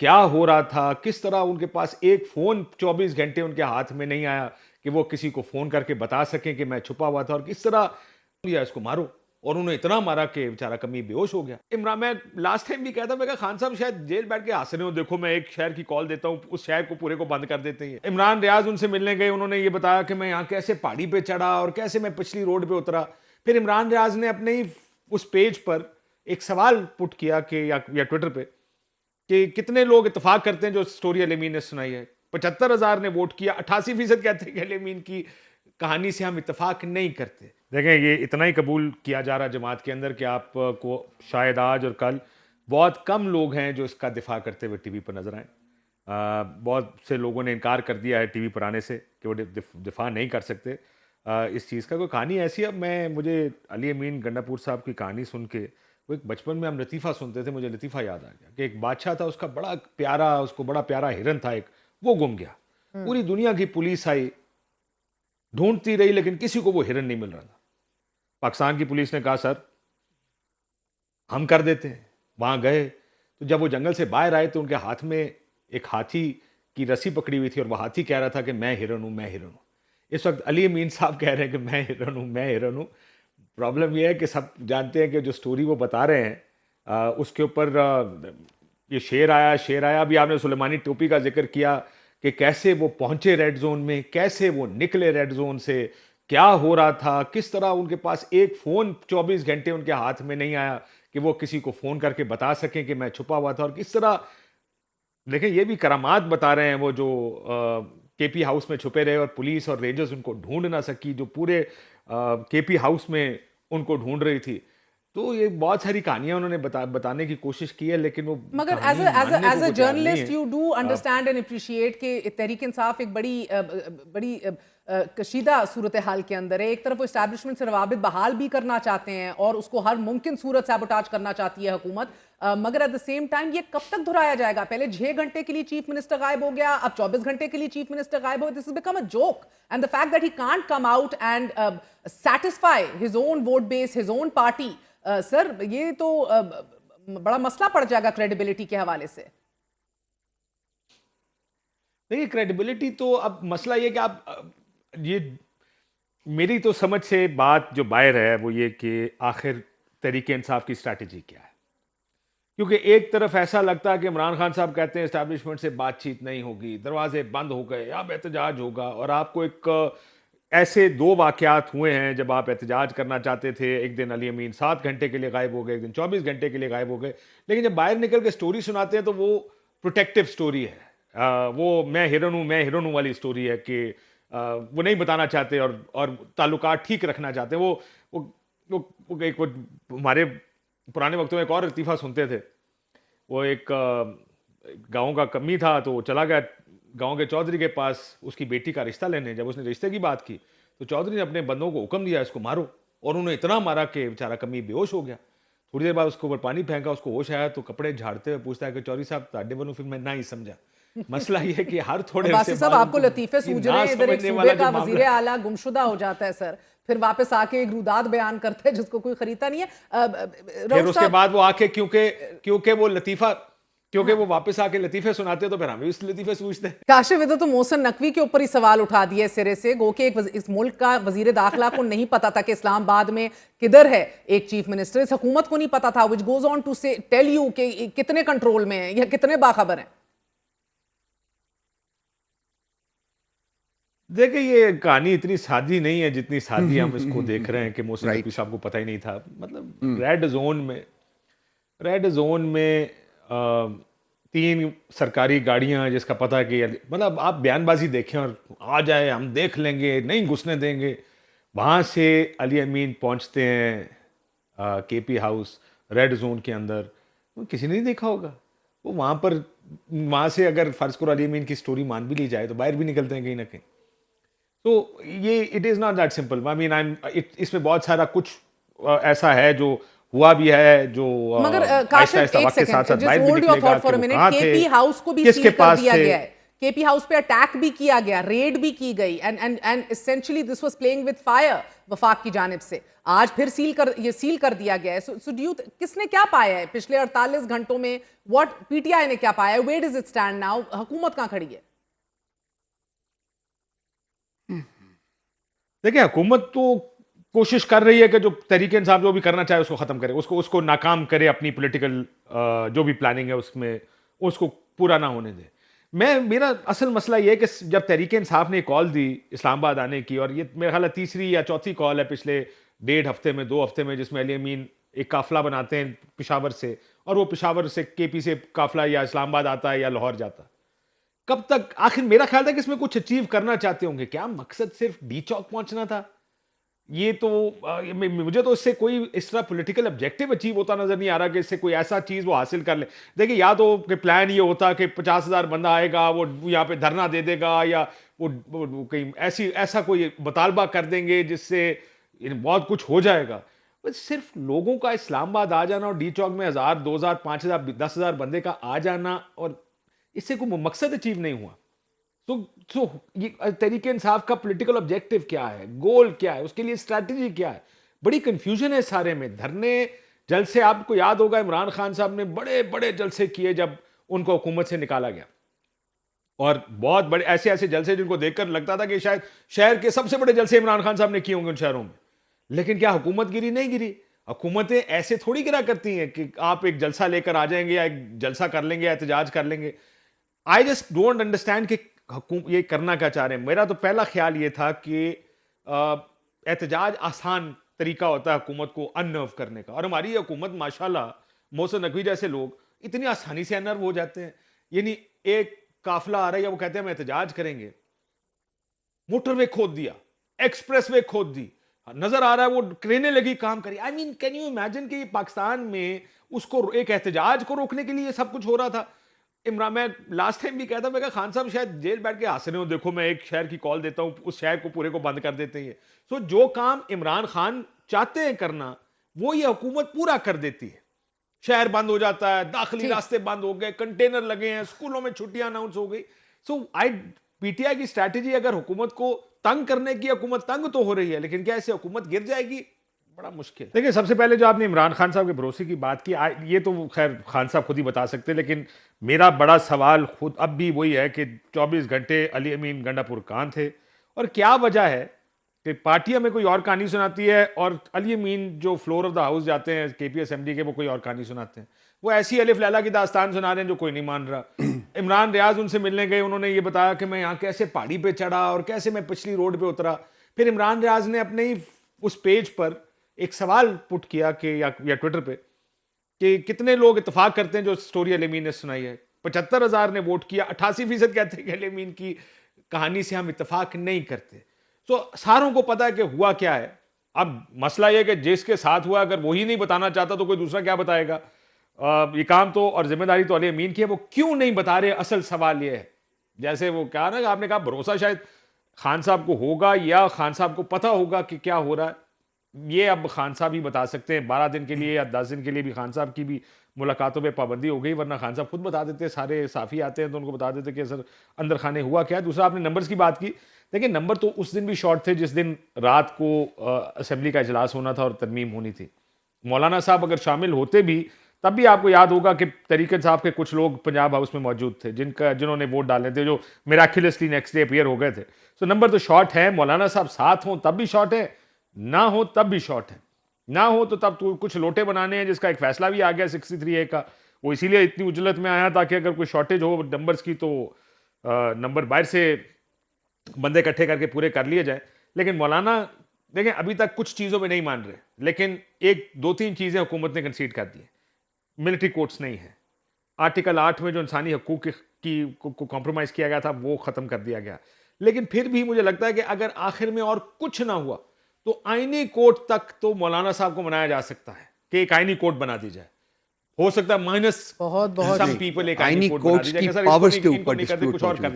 क्या हो रहा था, किस तरह उनके पास एक फ़ोन 24 घंटे उनके हाथ में नहीं आया कि वो किसी को फ़ोन करके बता सकें कि मैं छुपा हुआ था, और किस तरह लिया इसको मारो, और उन्होंने इतना मारा कि बेचारा कमी बेहोश हो गया। इमरान, मैं लास्ट टाइम भी कहता, मैं कहा खान साहब शायद जेल बैठ के हंस रहे हो, देखो मैं एक शहर की कॉल देता हूँ, उस शहर को पूरे को बंद कर देते हैं। इमरान रियाज उनसे मिलने गए, उन्होंने ये बताया कि मैं यहाँ कैसे पहाड़ी पे चढ़ा और कैसे मैं पिछली रोड पे उतरा। फिर इमरान रियाज ने अपने ही उस पेज पर एक सवाल पुट किया कि या ट्विटर पे कि कितने लोग इतफाक करते हैं जो स्टोरी अल अमीन ने सुनाई है। 75,000 ने वोट किया, 88% कहते हैं कि अल अमीन की कहानी से हम इतफाक नहीं करते। देखें, ये इतना ही कबूल किया जा रहा जमात के अंदर कि आपको शायद आज और कल बहुत कम लोग हैं जो इसका दिफा करते हुए टीवी पर नजर आए। बहुत से लोगों ने इनकार कर दिया है टीवी पर आने से कि वो दिफा नहीं कर सकते इस चीज़ का। कोई कहानी ऐसी है, मुझे अली अमीन गंडापुर साहब की कहानी सुन के, वो एक बचपन में हम लतीफ़ा सुनते थे, मुझे लतीफ़ा याद आ गया कि एक बादशाह था, उसको बड़ा प्यारा हिरन था एक, वो गुम गया। पूरी दुनिया की पुलिस आई, ढूंढती रही, लेकिन किसी को वो हिरन नहीं मिल रहा था। पाकिस्तान की पुलिस ने कहा सर हम कर देते हैं। वहां गए तो जब वो जंगल से बाहर आए तो उनके हाथ में एक हाथी की रस्सी पकड़ी हुई थी, और वह हाथी कह रहा था कि मैं हिरन हूं, मैं हिरन हूं। इस वक्त अली अमीन साहब कह रहे हैं कि मैं हिरन हूं, मैं हिरन हूं। प्रॉब्लम यह है कि सब जानते हैं कि जो स्टोरी वो बता रहे हैं उसके ऊपर ये शेर आया। अभी आपने सुलेमानी टोपी का जिक्र किया कि कैसे वो पहुंचे रेड जोन में, कैसे वो निकले रेड जोन से, क्या हो रहा था, किस तरह उनके पास एक फ़ोन 24 घंटे उनके हाथ में नहीं आया कि वो किसी को फ़ोन करके बता सकें कि मैं छुपा हुआ था, और किस तरह देखें ये भी करामात बता रहे हैं वो जो केपी हाउस में छुपे रहे और पुलिस और रेंजर्स उनको ढूंढ ना सकी, जो पूरे केपी हाउस में उनको ढूंढ रही थी। तो ये बहुत सारी कहानियां उन्होंने बताने की कोशिश की है, लेकिन वो मगर कहानी मानने को एज अ को तैयार नहीं जर्नलिस्ट है। You do understand and appreciate कि तहरीक इंसाफ एक बड़ी कशीदा सूरत हाल के अंदर है। एक तरफ वो इस्टेब्लिशमेंट से रवाबित बहाल भी करना चाहते हैं और उसको हर मुमकिन सूरत सैबोटाज करना चाहती है हुकूमत, मगर एट द सेम टाइम ये कब तक दोहराया जाएगा? पहले 6 घंटे के लिए चीफ मिनिस्टर गायब हो गया, अब 24 घंटे के लिए चीफ मिनिस्टर गायब हो गया। This is become a joke, and the fact that he can't come out and satisfy his own vote base, his own party, sir ये तो बड़ा मसला पड़ जाएगा क्रेडिबिलिटी के हवाले से। देखिए, क्रेडिबिलिटी तो अब मसला ये कि आप ये मेरी तो समझ से बात जो बाहर है वो ये कि आखिर तरीके इंसाफ की स्ट्रैटेजी क्या है। क्योंकि एक तरफ ऐसा लगता है कि इमरान खान साहब कहते हैं एस्टैब्लिशमेंट से बातचीत नहीं होगी, दरवाजे बंद हो गए, अब एहतजाज होगा, और आपको एक ऐसे दो वाकयात हुए हैं जब आप एहतजाज करना चाहते थे। एक दिन अली अमीन 7 घंटे के लिए गायब हो गए, एक दिन 24 घंटे के लिए गायब हो गए। लेकिन जब बाहर निकल के स्टोरी सुनाते हैं तो वो प्रोटेक्टिव स्टोरी है, वो मैं हिरन हूं वाली स्टोरी है कि वो नहीं बताना चाहते और ताल्लुकात ठीक रखना चाहते हैं। वो हमारे पुराने वक्तों में एक और लतीफ़ा सुनते थे। वो एक गांव का कमी था, तो वो चला गया गांव के चौधरी के पास उसकी बेटी का रिश्ता लेने। जब उसने रिश्ते की बात की तो चौधरी ने अपने बंदों को हुक्म दिया इसको मारो, और उन्होंने इतना मारा कि बेचारा कमी बेहोश हो गया। थोड़ी देर बाद उसके ऊपर पानी फेंका, उसको होश आया तो कपड़े झाड़ते हुए पूछता है कि चौधरी साहब ताडे बनू, फिर मैं ना ही समझा। मसला ये है कि हर थोड़े अरसे अब्बासी साहब, बाद आपको उनको लतीफे ये सूझ रहे ना हैं, इधर एक समझने सूबे वाला का जो वजीर मामला है। आला गुमशुदा हो जाता है सर, फिर वापस आके एक रुदाद बयान करते हैं जिसको कोई खरीदता नहीं है। फिर रऊफ उसके साहब, बाद वो आके क्योंकि वो लतीफा, क्योंकि हाँ, वो वापस आके लतीफे सुनाते तो फिर हमें भी लतीफे सूझते हैं। काशिफ विदो तो मोहसिन नकवी के ऊपर ही सवाल उठा दिया सिरे से, गो के इस मुल्क का वजीर दाखिला को नहीं पता था कि इस्लामाबाद में किधर है एक चीफ मिनिस्टर, इस हुकूमत को नहीं पता था, विच गोज ऑन टू से टेल यू कि कितने कंट्रोल में है या कितने बाखबर हैं। देखिए, ये कहानी इतनी सादी नहीं है जितनी सादी हम इसको देख रहे हैं कि मोहसिन नकवी राइट। साहब को पता ही नहीं था। मतलब रेड जोन में 3 सरकारी गाड़ियां, जिसका पता है कि मतलब आप बयानबाजी देखें और आ जाए हम देख लेंगे, नहीं घुसने देंगे। वहां से अली अमीन पहुंचते हैं केपी हाउस रेड जोन के अंदर, वो किसी ने नहीं देखा होगा। वो वहां से अगर फर्ज करो अली अमीन की स्टोरी मान भी ली जाए तो बाहर भी निकलते हैं कहीं ना कहीं। तो ये it is not that simple. I mean इसमें बहुत सारा कुछ ऐसा है जो हुआ भी है, जो मगर आहिस्ता काशिफ, आहिस्ता एक वक्त के साथ सेकंड, साथ जस्ट बाहर भी होल्ड योर निकलेगा थॉट कि फॉर अ वो मिनट। कहाँ थे, केपी हाउस को भी किसके सील कर पास दिया थे। गया है, केपी हाउस पे अटैक भी किया गया, रेड भी की गई, and essentially this was playing with fire वफाक की जानिब से। आज फिर सील कर दिया गया है। सो डू यू, किसने क्या पाया है पिछले 48 घंटों में? व्हाट पीटीआई ने क्या पाया है? Where does it stand now? हुकूमत कहां खड़ी है? देखिए, हुकूमत तो कोशिश कर रही है कि जो तहरीक इंसाफ जो भी करना चाहे उसको ख़त्म करे, उसको उसको नाकाम करे, अपनी पॉलिटिकल जो भी प्लानिंग है उसमें उसको पूरा ना होने दे। मेरा असल मसला ये है कि जब तहरीक इंसाफ ने कॉल दी इस्लामाबाद आने की, और ये मेरा ख्याल है तीसरी या चौथी कॉल है पिछले 1.5 हफ्ते में, 2 हफ्ते में, जिसमें अली अमीन एक काफिला बनाते हैं पेशावर से, और वो पेशावर से केपी से काफिला या इस्लामाबाद आता है या लाहौर जाता है। कब तक? आखिर मेरा ख्याल था कि इसमें कुछ अचीव करना चाहते होंगे। क्या मकसद सिर्फ डी चौक पहुंचना था? ये तो मुझे तो इससे कोई इस तरह पॉलिटिकल ऑब्जेक्टिव अचीव होता नजर नहीं आ रहा कि इससे कोई ऐसा चीज वो हासिल कर ले। देखिए, या तो कि प्लान ये होता कि 50,000 बंदा आएगा, वो यहाँ पे धरना दे देगा, या वो कहीं ऐसा कोई मुतालबा कर देंगे जिससे बहुत कुछ हो जाएगा। बस सिर्फ लोगों का इस्लामाबाद आ जाना और डी चौक में 1,000, 2,000, 5,000, 10,000 बंदे का आ जाना, और इससे कोई मकसद अचीव नहीं हुआ। तो ये तहरीक इंसाफ का पॉलिटिकल ऑब्जेक्टिव क्या है, गोल क्या है, उसके लिए स्ट्रैटेजी क्या है? बड़ी कंफ्यूजन है सारे में। धरने, जलसे, आपको याद होगा इमरान खान साहब ने बड़े बड़े जलसे किए जब उनको हुकूमत से निकाला गया, और बहुत बड़े ऐसे ऐसे जलसे जिनको देखकर लगता था कि शायद शहर के सबसे बड़े जलसे इमरान खान साहब ने किए होंगे उन शहरों में। लेकिन क्या हुकूमत गिरी? नहीं गिरी। हुकूमतें ऐसे थोड़ी गिरा करती हैं कि आप एक जलसा लेकर आ जाएंगे या एक जलसा कर लेंगे या एहतजाज कर लेंगे। आई जस्ट डोंट अंडरस्टैंड कि ये करना क्या चाह रहे हैं। मेरा तो पहला ख्याल ये था कि एहतजाज आसान तरीका होता है हुकूमत को अनर्व करने का, और हमारी हुकूमत माशाल्लाह, मोहसिन नकवी जैसे लोग इतनी आसानी से अनर्व हो जाते हैं। यानी एक काफिला आ रहा है, वो कहते हैं हम एहतजाज करेंगे, मोटरवे खोद दिया, एक्सप्रेसवे खोद दी, नजर आ रहा है वो क्रेनें लगी काम करी। I mean, can you imagine कि पाकिस्तान में उसको एक एहतजाज को रोकने के लिए सब कुछ हो रहा था। इमरान, मैं लास्ट टाइम भी कहता, मैं कहा खान साहब शायद जेल बैठ के हंस रहे हो, देखो मैं एक शहर की कॉल देता हूं, उस शहर को पूरे को बंद कर देते हैं। सो जो काम इमरान खान चाहते हैं करना, वो ये हुकूमत पूरा कर देती है। शहर बंद हो जाता है, दाखिली रास्ते बंद हो गए, कंटेनर लगे हैं, स्कूलों में छुट्टियां अनाउंस हो गई। सो पीटीआई की स्ट्रैटेजी अगर हुकूमत को तंग करने की, हुकूमत तंग तो हो रही है, लेकिन क्या ऐसे हुकूमत गिर जाएगी? बड़ा मुश्किल। देखिए, सबसे पहले जो आपने इमरान खान साहब के भरोसे की बात की, ये तो खैर खान साहब खुद ही बता सकते, लेकिन मेरा बड़ा सवाल खुद अब भी वही है कि 24 घंटे अली अमीन गंडापुर कहां थे, और क्या वजह है कि पार्टी हमें कोई और कहानी सुनाती है और अली अमीन जो फ्लोर ऑफ द हाउस जाते हैं केपीएसएमडी के, वो कोई और कहानी सुनाते हैं। वो ऐसी अलिफ लैला की दास्तान सुना रहे हैं जो कोई नहीं मान रहा। इमरान रियाज उनसे मिलने गए, उन्होंने ये बताया कि मैं यहाँ कैसे पहाड़ी पे चढ़ा और कैसे मैं पिछली रोड पे उतरा। फिर इमरान रियाज ने अपने ही उस पेज पर एक सवाल पुट किया कि या ट्विटर पे कि कितने लोग इत्तेफाक करते हैं जो स्टोरी अली अमीन ने सुनाई है। 75,000 ने वोट किया, 88% कहते हैं कि अली अमीन की कहानी से हम इत्तेफाक नहीं करते। तो सारों को पता है कि हुआ क्या है। अब मसला यह कि जिसके साथ हुआ, अगर वही नहीं बताना चाहता तो कोई दूसरा क्या बताएगा? ये काम तो और जिम्मेदारी तो अली अमीन की है, वो क्यों नहीं बता रहे? असल सवाल ये है। जैसे वो क्या ना, आपने कहा भरोसा शायद खान साहब को होगा या खान साहब को पता होगा कि क्या हो रहा है, ये अब खान साहब ही बता सकते हैं। 12 दिन के लिए या 10 दिन के लिए भी खान साहब की भी मुलाकातों पे पाबंदी हो गई, वरना खान साहब खुद बता देते। सारे साफी आते हैं तो उनको बता देते कि सर अंदर खाने हुआ क्या है। दूसरा, आपने नंबर्स की बात की, देखिए नंबर तो उस दिन भी शॉर्ट थे जिस दिन रात को असेंबली का इजलास होना था और तरमीम होनी थी। मौलाना साहब अगर शामिल होते भी, तब भी आपको याद होगा कि तरीके साहब के कुछ लोग पंजाब हाउस में मौजूद थे जिन्होंने वोट डाले थे, जो मिराक्युलसली नेक्स्ट डे अपीयर हो गए थे। सो नंबर तो शॉर्ट है। मौलाना साहब साथ हों तब भी शॉर्ट है, ना हो तब भी शॉर्ट है। ना हो तो तब तो कुछ लोटे बनाने हैं, जिसका एक फैसला भी आ गया 63A का। वो इसीलिए इतनी उजलत में आया ताकि अगर कोई शॉर्टेज हो नंबर्स की तो नंबर बाहर से बंदे इकट्ठे करके पूरे कर लिए जाए। लेकिन मौलाना देखें अभी तक कुछ चीज़ों में नहीं मान रहे, लेकिन एक 2-3 चीज़ें हुकूमत ने कंसीड कर दी। मिलिट्री कोर्ट्स नहीं है, आर्टिकल 8 में जो इंसानी हकूक को कॉम्प्रोमाइज़ किया गया था वो ख़त्म कर दिया गया। लेकिन फिर भी मुझे लगता है कि अगर आखिर में और कुछ ना हुआ तो आईनी कोर्ट तक तो मौलाना साहब को मनाया जा सकता है कि एक आईनी कोर्ट बना दी जाए। हो सकता है माइनस बहुत सम पीपल एक आईनी आईनी कोर्ट बना कोर्ट्स दी की जाए, पावर्स के ऊपर कुछ और कर